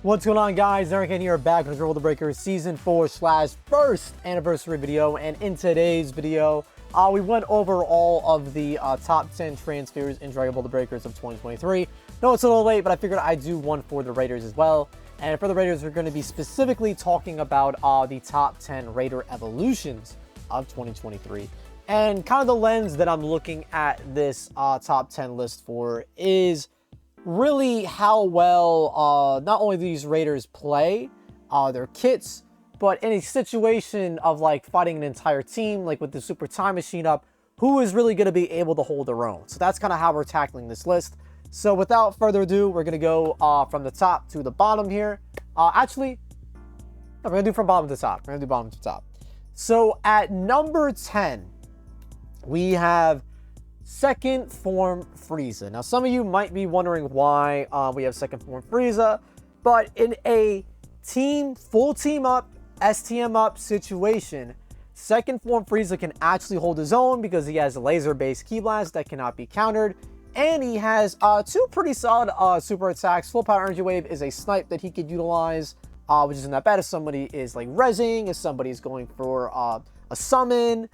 What's going on, guys? Ironcane here, back with the Breakers Season 4/1st anniversary video. And in today's video, we went over all of the top 10 transfers in Dragon Ball The Breakers of 2023. No, it's a little late, but I figured I'd do one for the Raiders as well. And for the Raiders, we're going to be specifically talking about the top 10 Raider evolutions of 2023. And kind of the lens that I'm looking at this top 10 list for is really how well not only these Raiders play their kits, but in a situation of like fighting an entire team, like with the Super Time Machine up, who is really going to be able to hold their own. So that's kind of how we're tackling this list. So without further ado, we're going to go from the top to the bottom here. Actually, no, we're going to do from bottom to top. We're going to do bottom to top. So at number 10, we have Second Form Frieza. Now, some of you might be wondering why we have Second Form Frieza, but in a full team up, STM up situation, Second Form Frieza can actually hold his own because he has a laser-based Ki Blast that cannot be countered, and he has two pretty solid super attacks. Full Power Energy Wave is a snipe that he could utilize, which isn't that bad if somebody is like rezzing, if somebody's going for a summon.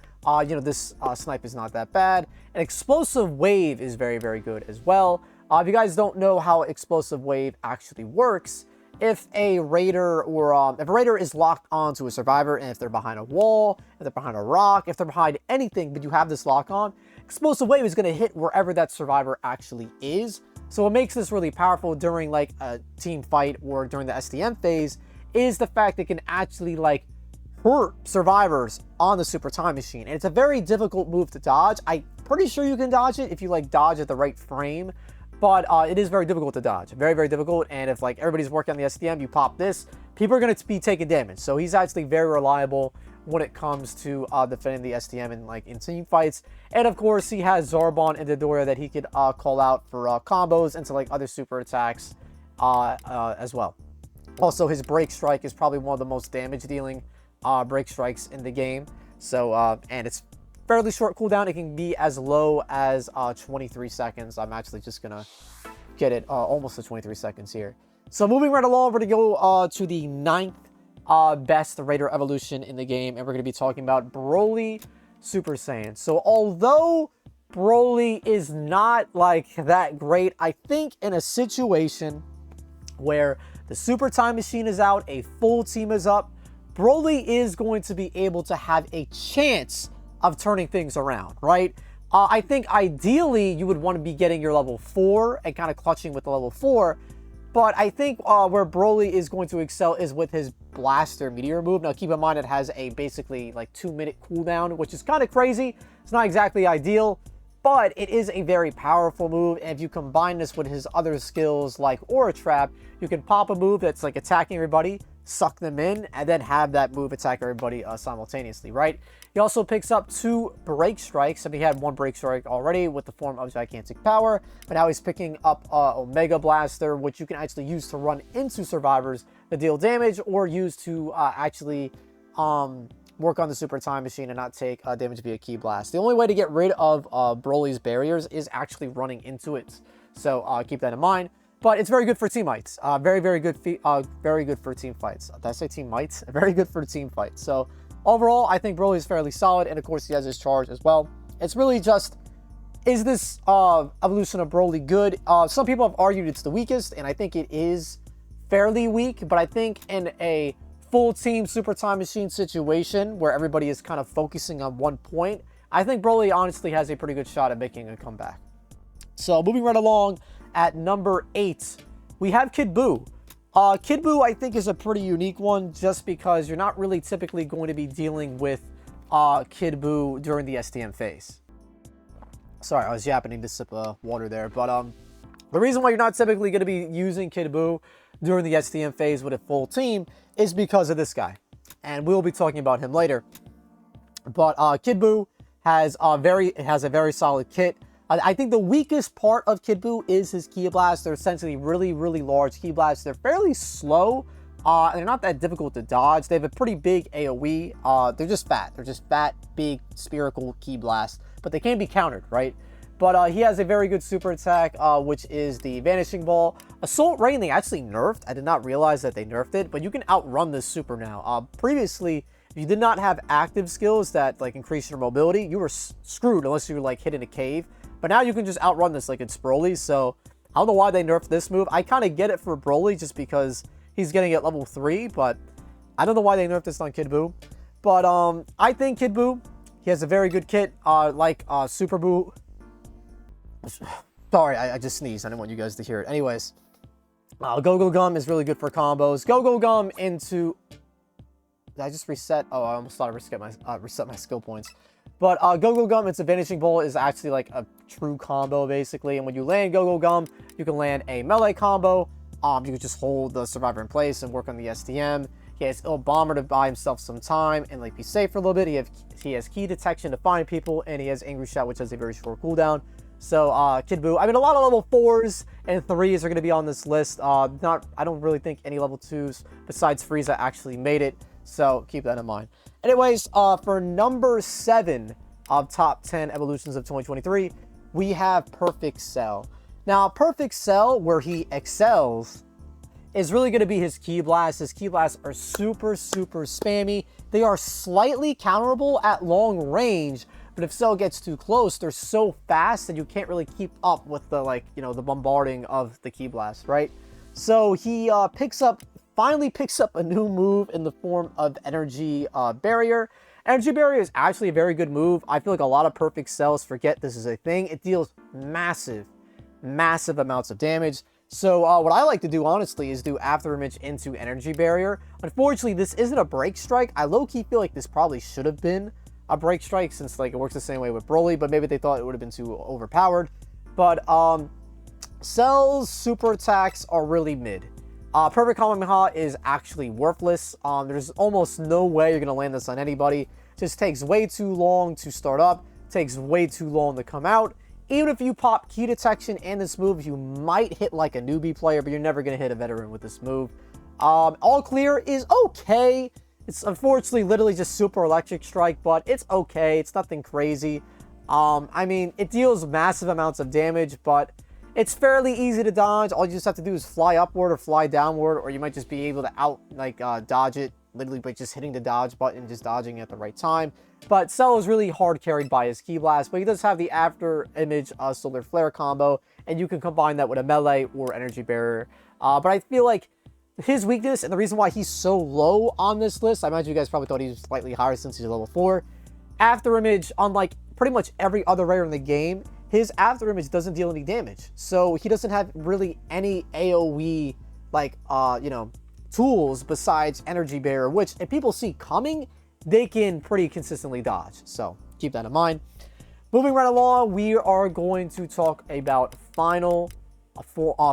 This snipe is not that bad. And Explosive Wave is very, very good as well. If you guys don't know how Explosive Wave actually works, if a Raider if a Raider is locked onto a survivor, and if they're behind a wall, if they're behind a rock, if they're behind anything, but you have this lock on, Explosive Wave is going to hit wherever that survivor actually is. So what makes this really powerful during like a team fight or during the STM phase is the fact that it can actually like hurt survivors on the Super Time Machine. And it's a very difficult move to dodge. I'm pretty sure you can dodge it if you like dodge at the right frame, but it is very difficult to dodge. Very, very difficult. And if like everybody's working on the STM, you pop this, people are going to be taking damage. So he's actually very reliable when it comes to defending the STM in team fights. And of course, he has Zarbon and Dodoria that he could call out for combos into like other super attacks as well. Also, his Break Strike is probably one of the most damage dealing break strikes in the game. So and it's fairly short cooldown. It can be as low as 23 seconds. I'm actually just gonna get it almost to 23 seconds here. So moving right along, we're gonna go to the 9th best Raider evolution in the game, and we're gonna be talking about Broly Super Saiyan. So although Broly is not like that great, I think in a situation where the Super Time Machine is out, a full team is up, Broly is going to be able to have a chance of turning things around, right? I think ideally you would want to be getting your level 4 and kind of clutching with the level 4, but I think where Broly is going to excel is with his Blaster Meteor move. Now keep in mind it has a basically like 2-minute cooldown, which is kind of crazy. It's not exactly ideal, but it is a very powerful move, and if you combine this with his other skills like Aura Trap, you can pop a move that's like attacking everybody, suck them in, and then have that move attack everybody simultaneously, right? He also picks up 2 Break Strikes. I mean, he had 1 Break Strike already with the form of Gigantic Power, but now he's picking up Omega Blaster, which you can actually use to run into survivors to deal damage, or use to actually work on the Super Time Machine and not take damage via Ki Blast. The only way to get rid of Broly's barriers is actually running into it, so keep that in mind. But it's very good for teammates. Very, very good for team fights. Did I say teammates? Very good for team fights. So overall, I think Broly is fairly solid, and of course he has his charge as well. It's really just, is this evolution of Broly good? Some people have argued it's the weakest, and I think it is fairly weak, but I think in a full team Super Time Machine situation where everybody is kind of focusing on one point, I think Broly honestly has a pretty good shot at making a comeback. So moving right along, at number 8, we have Kid Buu. Kid Buu, I think, is a pretty unique one just because you're not really typically going to be dealing with Kid Buu during the STM phase. Sorry, I was yapping to sip water there. But the reason why you're not typically going to be using Kid Buu during the STM phase with a full team is because of this guy. And we'll be talking about him later. But Kid Buu has a very solid kit. I think the weakest part of Kid Buu is his Ki Blast. They're essentially really, really large Ki Blasts. They're fairly slow. They're not that difficult to dodge. They have a pretty big AoE. They're just fat. They're just fat, big, spherical Ki Blasts. But they can be countered, right? But he has a very good super attack, which is the Vanishing Ball. Assault Rain, they actually nerfed. I did not realize that they nerfed it, but you can outrun this super now. Previously, if you did not have active skills that like increase your mobility, you were screwed unless you were like hit in a cave. But now you can just outrun this like it's Broly. So I don't know why they nerfed this move. I kind of get it for Broly just because he's getting it level 3, but I don't know why they nerfed this on Kid Buu. But I think Kid Buu, he has a very good kit, like Super Buu. Sorry, I just sneezed. I didn't want you guys to hear it. Anyways, Go-Go Gum is really good for combos. Go-Go Gum into... Did I just reset? Oh, I almost thought I reset my skill points. But Go-Go Gum, its a Vanishing Ball, is actually like a true combo, basically. And when you land Go-Go Gum, you can land a melee combo. You can just hold the survivor in place and work on the STM. He has Il Bomber to buy himself some time and like be safe for a little bit. He has Key Detection to find people, and he has Angry Shot, which has a very short cooldown. So, Kid Buu, I mean, a lot of level 4s and 3s are going to be on this list. I don't really think any level 2s besides Frieza actually made it. So, keep that in mind. Anyways, for number 7 of top 10 evolutions of 2023, we have Perfect Cell. Now, Perfect Cell, where he excels, is really going to be his Ki Blasts. His Ki Blasts are super, super spammy. They are slightly counterable at long range, but if Cell gets too close, they're so fast that you can't really keep up with the, like, you know, the bombarding of the Ki Blast, right? So he finally picks up a new move in the form of Energy Barrier. Energy Barrier is actually a very good move. I feel like a lot of Perfect Cells forget this is a thing. It deals massive amounts of damage. So what I like to do, honestly, is do After Image into Energy Barrier. Unfortunately, this isn't a Break Strike. I low-key feel like this probably should have been a Break Strike, since like it works the same way with Broly, but maybe they thought it would have been too overpowered. But Cell's super attacks are really mid. Perfect Kamehameha is actually worthless. There's almost no way you're going to land this on anybody. Just takes way too long to start up, takes way too long to come out. Even if you pop Key Detection and this move, you might hit like a newbie player, but you're never going to hit a veteran with this move. All Clear is okay. It's unfortunately literally just Super Electric Strike, but it's okay. It's nothing crazy. I mean, it deals massive amounts of damage, but it's fairly easy to dodge. All you just have to do is fly upward or fly downward, or you might just be able to dodge it literally by just hitting the dodge button, just dodging at the right time. But Cell is really hard carried by his Ki Blast, but he does have the After Image Solar Flare combo, and you can combine that with a melee or Energy Barrier. But I feel like his weakness, and the reason why he's so low on this list, I imagine you guys probably thought he was slightly higher since he's level 4. After Image, unlike pretty much every other rare in the game, his After Image doesn't deal any damage. So he doesn't have really any AoE, like, tools besides Energy Barrier, which if people see coming, they can pretty consistently dodge. So keep that in mind. Moving right along, we are going to talk about final form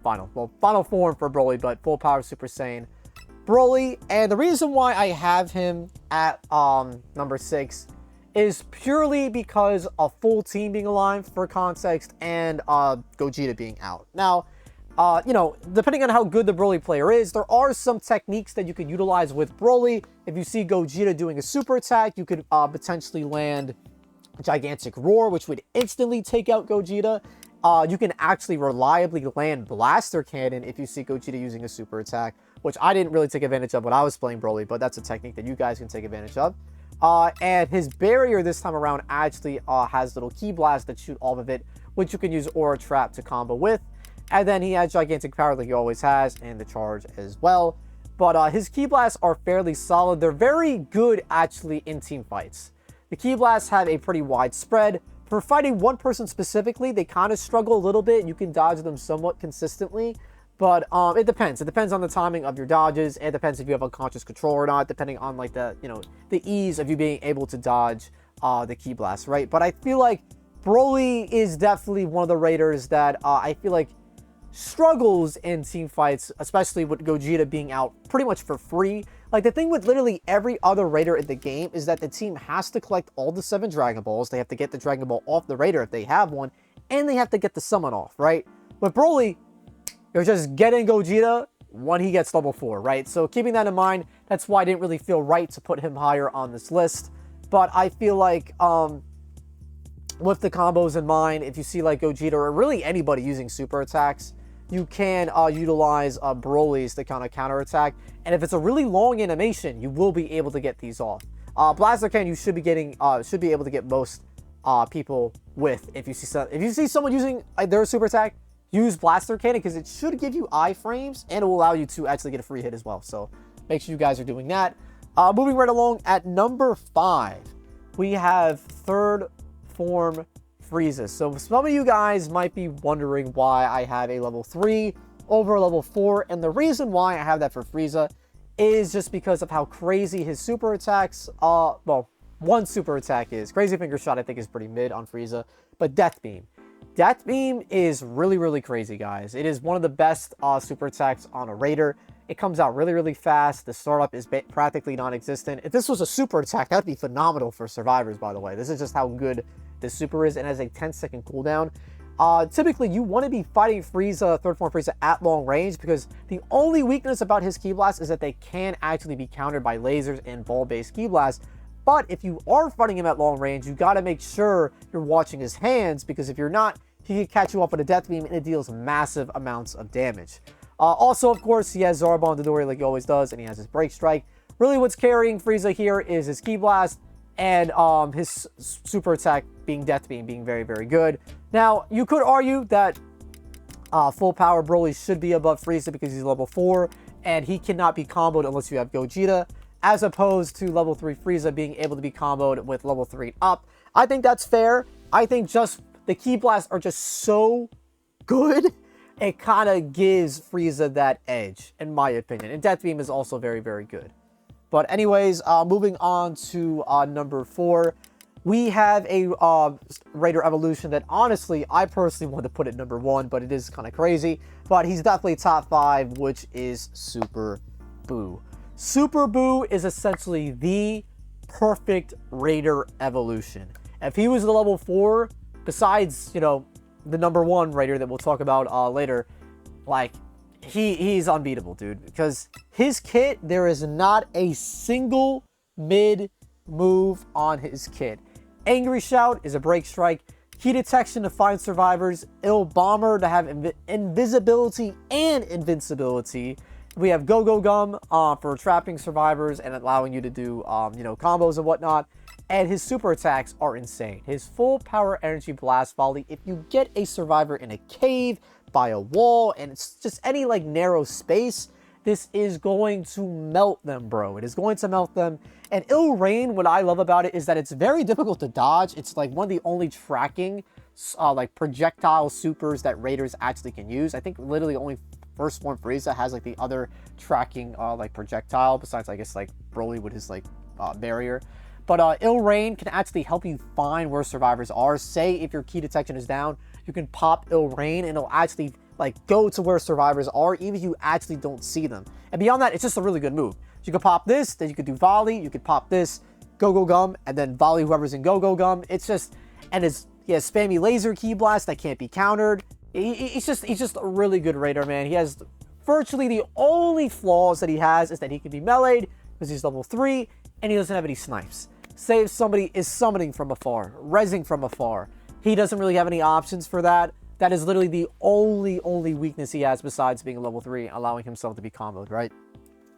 for Broly, but full power Super Saiyan Broly. And the reason why I have him at number 6 is purely because of full team being aligned, for context, and Gogeta being out. Now, depending on how good the Broly player is, there are some techniques that you can utilize with Broly. If you see Gogeta doing a super attack, you could potentially land Gigantic Roar, which would instantly take out Gogeta. You can actually reliably land Blaster Cannon if you see Gogeta using a super attack, which I didn't really take advantage of when I was playing Broly, but that's a technique that you guys can take advantage of. And his barrier this time around actually has little Ki Blasts that shoot off of it, which you can use Aura Trap to combo with. And then he has Gigantic Power like he always has, and the Charge as well. But his Ki Blasts are fairly solid. They're very good, actually, in team fights. The Ki Blasts have a pretty wide spread. For fighting one person specifically, they kind of struggle a little bit. You can dodge them somewhat consistently, but it depends. It depends on the timing of your dodges. It depends if you have unconscious control or not, depending on like the ease of you being able to dodge the Ki Blast, right? But I feel like Broly is definitely one of the raiders that I feel like struggles in team fights, especially with Gogeta being out pretty much for free. Like, the thing with literally every other raider in the game is that the team has to collect all the 7 Dragon Balls. They have to get the Dragon Ball off the raider if they have one, and they have to get the summon off, right? With Broly, you're just getting Gogeta when he gets level 4, right? So keeping that in mind, that's why I didn't really feel right to put him higher on this list. But I feel like with the combos in mind, if you see like Gogeta or really anybody using super attacks, you can utilize Broly's to kind of counterattack. And if it's a really long animation, you will be able to get these off. Blaziken, you should be able to get most people with. If you see someone using their super attack, use Blaster Cannon, because it should give you iframes and it will allow you to actually get a free hit as well. So make sure you guys are doing that. Moving right along, at number 5, we have third form Frieza. So some of you guys might be wondering why I have a level 3 over a level 4, and the reason why I have that for Frieza is just because of how crazy his super attacks, well, one super attack is. Crazy Finger Shot, I think, is pretty mid on Frieza, but Death Beam. Death Beam is really, really crazy, guys. It is one of the best super attacks on a Raider. It comes out really, really fast. The startup is practically non-existent. If this was a super attack, that would be phenomenal for survivors, by the way. This is just how good this super is, and has a 10-second cooldown. Typically, you want to be fighting Frieza, third form Frieza, at long range, because the only weakness about his Ki Blast is that they can actually be countered by lasers and ball-based Ki Blast. But if you are fighting him at long range, you got to make sure you're watching his hands, because if you're not, he can catch you off with a Death Beam, and it deals massive amounts of damage. Also, of course, he has Zarbon Dodoria like he always does, and he has his Break Strike. Really, what's carrying Frieza here is his Ki Blast, and his super attack being Death Beam, being very, very good. Now, you could argue that full power Broly should be above Frieza because he's level 4, and he cannot be comboed unless you have Gogeta, as opposed to level 3 Frieza being able to be comboed with level 3 up. I think that's fair. I think just the Ki Blasts are just so good, it kind of gives Frieza that edge, in my opinion. And Death Beam is also very, very good. But anyways, moving on to number 4, we have a Raider evolution that, honestly, I personally want to put at number 1, but it is kind of crazy. But he's definitely top 5, which is Super Buu. Super Buu is essentially the perfect Raider evolution. If he was the level 4, besides, you know, the number 1 Raider that we'll talk about later, like, he's unbeatable, dude. Because his kit, there is not a single mid move on his kit. Angry Shout is a break strike. Key Detection to find survivors. Ill Bomber to have invisibility and invincibility. We have Go-Go Gum for trapping survivors and allowing you to do, you know, combos and whatnot. And his super attacks are insane. His full power energy blast volley, if you get a survivor in a cave, by a wall, and it's just any like narrow space, this is going to melt them, bro. It is going to melt them. And Ill Rain, what I love about it is that it's very difficult to dodge. It's like one of the only tracking like projectile supers that Raiders actually can use. I think literally only first form Frieza has like the other tracking like projectile, besides I guess like Broly with his like barrier. But Ill Rain can actually help you find where survivors are. Say if your key detection is down, you can pop Ill Rain and it'll actually like go to where survivors are, even if you actually don't see them. And beyond that, it's just a really good move. You could pop this, then you could do volley, you could pop this, Go-Go Gum, and then volley whoever's in Go-Go Gum. It's just, and he has spammy laser Ki Blast that can't be countered. He's just a really good Raider, man. He has virtually the only flaws that he has is that he can be meleeed because he's level 3 and he doesn't have any snipes. Say if somebody is summoning from afar, rezzing from afar, he doesn't really have any options for that. That is literally the only weakness he has besides being a level 3, allowing himself to be comboed, right?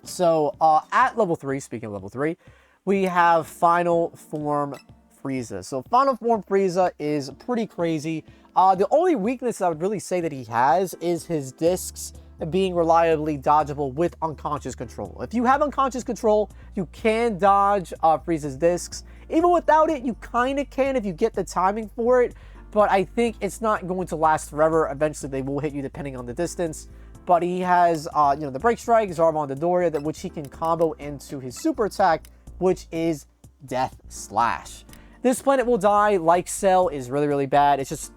So, at level 3, speaking of level 3, we have Final Form Frieza. So, Final Form Frieza is pretty crazy. The only weakness I would really say that he has is his discs being reliably dodgeable with unconscious control. If you have unconscious control, you can dodge Frieza's discs. Even without it, you kind of can if you get the timing for it, but I think it's not going to last forever. Eventually, they will hit you depending on the distance. But he has, you know, the Break Strike, Zarbon Dodoria, that which he can combo into his super attack, which is Death Slash. This planet will die, like Cell, is really bad. It's just,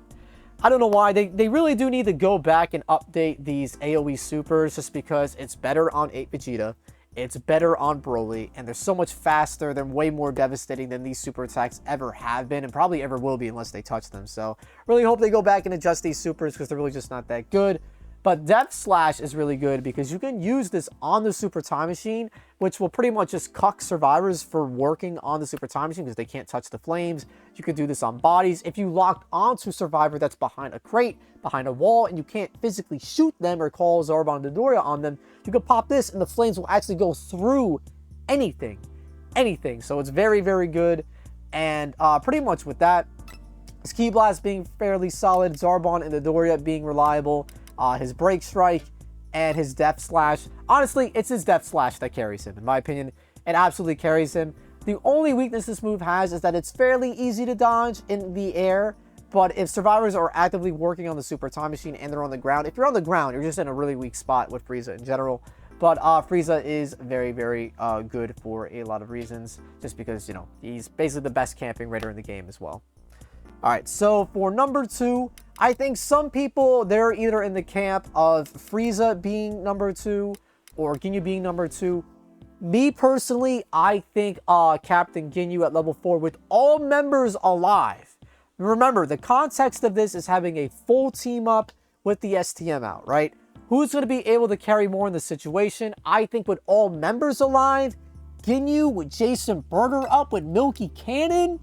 I don't know why. They really do need to go back and update these AoE supers, just because it's better on 8 Vegeta, it's better on Broly, and they're so much faster. They're way more devastating than these super attacks ever have been, and probably ever will be unless they touch them. So really hope they go back and adjust these supers, because they're really just not that good. But Depth Slash is really good because you can use this on the Super Time Machine, which will pretty much just cuck survivors for working on the Super Time Machine because they can't touch the flames. You could do this on bodies. If you locked onto a survivor that's behind a crate, behind a wall, and you can't physically shoot them or call Zarbon and Dodoria on them, you could pop this and the flames will actually go through anything. So it's very, very good. And pretty much with that, his Ki Blast being fairly solid, Zarbon and Dodoria being reliable, his Break Strike, and his Depth Slash. Honestly, it's his Depth Slash that carries him. In my opinion, it absolutely carries him. The only weakness this move has is that it's fairly easy to dodge in the air, but if survivors are actively working on the Super Time Machine and they're on the ground, if you're on the ground, you're just in a really weak spot with Frieza in general. But Frieza is very, very good for a lot of reasons, just because, you know, he's basically the best camping raider in the game as well. All right, so for number 2, I think some people, they're either in the camp of Frieza being number 2 or Ginyu being number 2. Me personally, I think Captain Ginyu at level 4 with all members alive. Remember, the context of this is having a full team up with the STM out, right? Who's going to be able to carry more in the situation? I think with all members alive, Ginyu with Jason Berger up with Milky Cannon.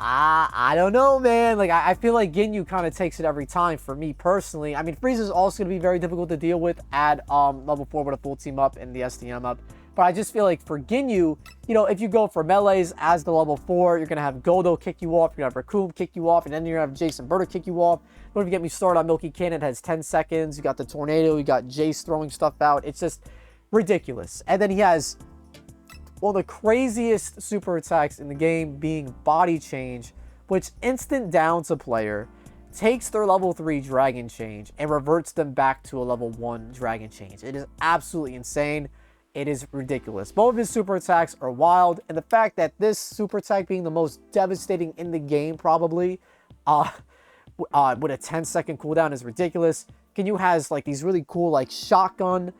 I don't know, man. Like, I feel like Ginyu kind of takes it every time for me personally. I mean, Frieza's also going to be very difficult to deal with at level 4 with a full team up and the STM up. But I just feel like for Ginyu, you know, if you go for melees as the level 4, you're going to have Godo kick you off, you're going to have Raccoon kick you off, and then you're going to have Jason Berger kick you off. Don't even get me started on Milky Cannon. It has 10 seconds. You got the Tornado. You got Jace throwing stuff out. It's just ridiculous. And then he has one of the craziest super attacks in the game being Body Change, which instant downs a player, takes their level 3 Dragon Change, and reverts them back to a level 1 Dragon Change. It is absolutely insane. It is ridiculous. Both of his super attacks are wild, and the fact that this super attack being the most devastating in the game probably, with a 10-second cooldown is ridiculous. Ginyu has like these really cool like shotgun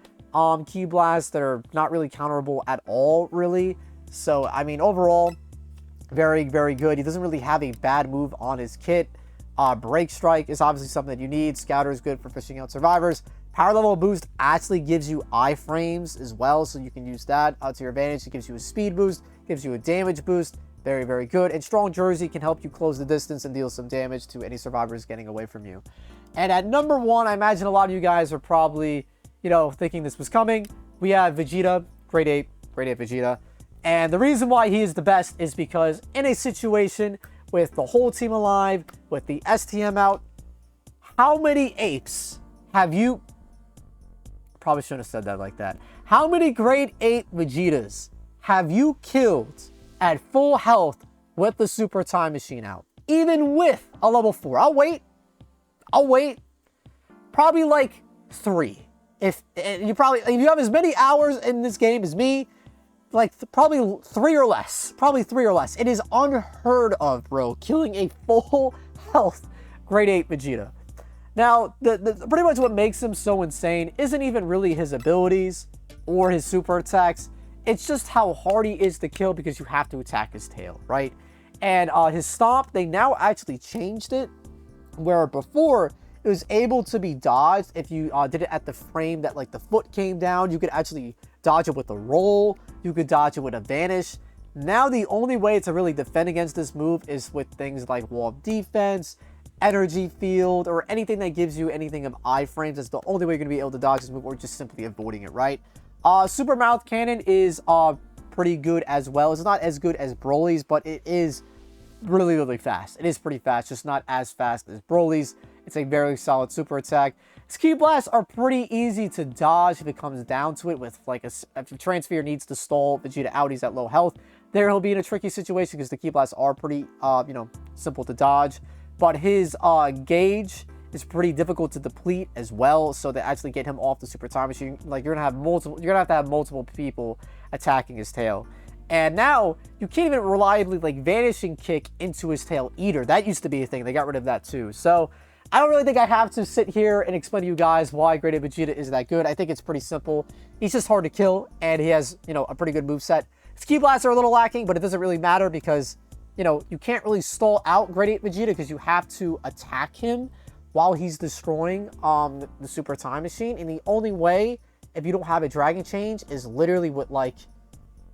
Ki blasts that are not really counterable at all, really. So, I mean, overall, very, very good. He doesn't really have a bad move on his kit. Break Strike is obviously something that you need. Scouter is good for fishing out survivors. Power level boost actually gives you iframes as well, so you can use that to your advantage. It gives you a speed boost, gives you a damage boost. Very, very good. And Strong Jersey can help you close the distance and deal some damage to any survivors getting away from you. And at number 1, I imagine a lot of you guys are probably, you know, thinking this was coming. We have Vegeta, grade 8 Vegeta. And the reason why he is the best is because in a situation with the whole team alive, with the STM out, how many apes have you... Probably shouldn't have said that like that. How many grade 8 Vegetas have you killed at full health with the Super Time Machine out? Even with a level 4. I'll wait. Probably like 3. If you have as many hours in this game as me, like probably 3 or less. It is unheard of, bro, killing a full health grade 8 Vegeta. Now, pretty much what makes him so insane isn't even really his abilities or his super attacks. It's just how hard he is to kill because you have to attack his tail, right? And his stomp, they now actually changed it, where before it was able to be dodged if you did it at the frame that like the foot came down. You could actually dodge it with a roll. You could dodge it with a vanish. Now the only way to really defend against this move is with things like wall of defense, energy field, or anything that gives you anything of iframes. That's the only way you're going to be able to dodge this move, or just simply avoiding it, right? Super Mouth Cannon is pretty good as well. It's not as good as Broly's, but it is really, really fast. It is pretty fast, just not as fast as Broly's. It's a very solid super attack. His Ki Blasts are pretty easy to dodge if it comes down to it, with like if a Transphere needs to stall Vegeta out, he's at low health. There he'll be in a tricky situation because the Ki Blasts are pretty, you know, simple to dodge. But his gauge is pretty difficult to deplete as well, so to actually get him off the Super Time Machine, like you're gonna have to have multiple people attacking his tail. And now you can't even reliably like vanishing kick into his tail either. That used to be a thing. They got rid of that too. So I don't really think I have to sit here and explain to you guys why Grade 8 Vegeta is that good. I think it's pretty simple. He's just hard to kill, and he has, you know, a pretty good moveset. His Ki Blasts are a little lacking, but it doesn't really matter because, you know, you can't really stall out Grade 8 Vegeta because you have to attack him while he's destroying the Super Time Machine. And the only way, if you don't have a Dragon Change, is literally with, like,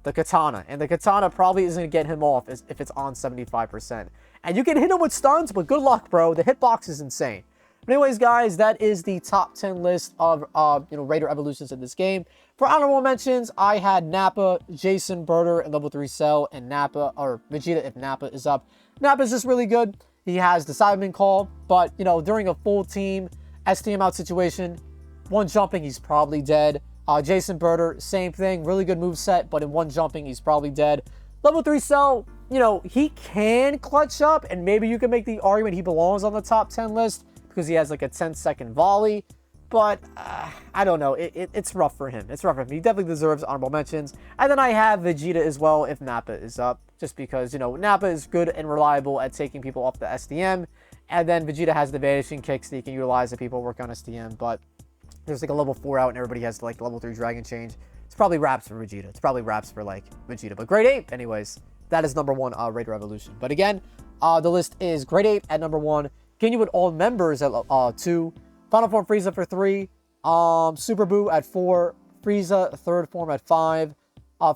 the Katana. And the Katana probably isn't going to get him off if it's on 75%. And you can hit him with stuns, but good luck, bro. The hitbox is insane. But anyways, guys, that is the top 10 list of, Raider evolutions in this game. For honorable mentions, I had Nappa, Jason, Birder, and level 3 Cell, and Nappa, or Vegeta if Nappa is up. Nappa's just really good. He has the Cyberman call, but, during a full team STM out situation, one jumping, he's probably dead. Jason Birder, same thing. Really good moveset, but in one jumping, he's probably dead. Level 3 Cell, he can clutch up, and maybe you can make the argument he belongs on the top 10 list because he has like a 10-second volley. But I don't know. It's rough for him. It's rough for him. He definitely deserves honorable mentions. And then I have Vegeta as well if Nappa is up. Just because, Nappa is good and reliable at taking people off the SDM. And then Vegeta has the vanishing kicks that he can utilize if people work on SDM. But there's like a level 4 out and everybody has like level 3 Dragon Change. It's probably wraps for Vegeta. It's probably wraps for like Vegeta. But Great Ape, anyways, that is number 1 Raider Evolution. But again, the list is Great Ape at number 1. Ginyu with all members at 2. Final Form Frieza for 3. Super Buu at 4. Frieza, third form at 5.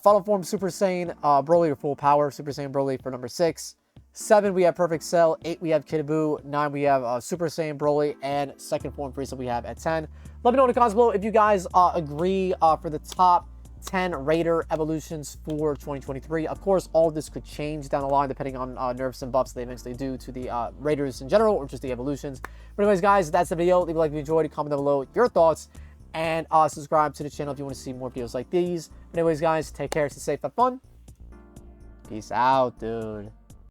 Final Form Super Saiyan Broly to full power. Super Saiyan Broly for number 6. 7, we have Perfect Cell. 8, we have Kid Buu. 9, we have Super Saiyan Broly. And second form Frieza we have at 10. Let me know in the comments below if you guys agree for the top 10 Raider evolutions for 2023. Of course, all of this could change down the line depending on nerfs and buffs they eventually do to the Raiders in general or just the evolutions. But anyways, guys, that's the video. Leave a like if you enjoyed. Comment down below your thoughts. And subscribe to the channel if you want to see more videos like these. But anyways, guys, take care. Stay safe. Have fun. Peace out, dude.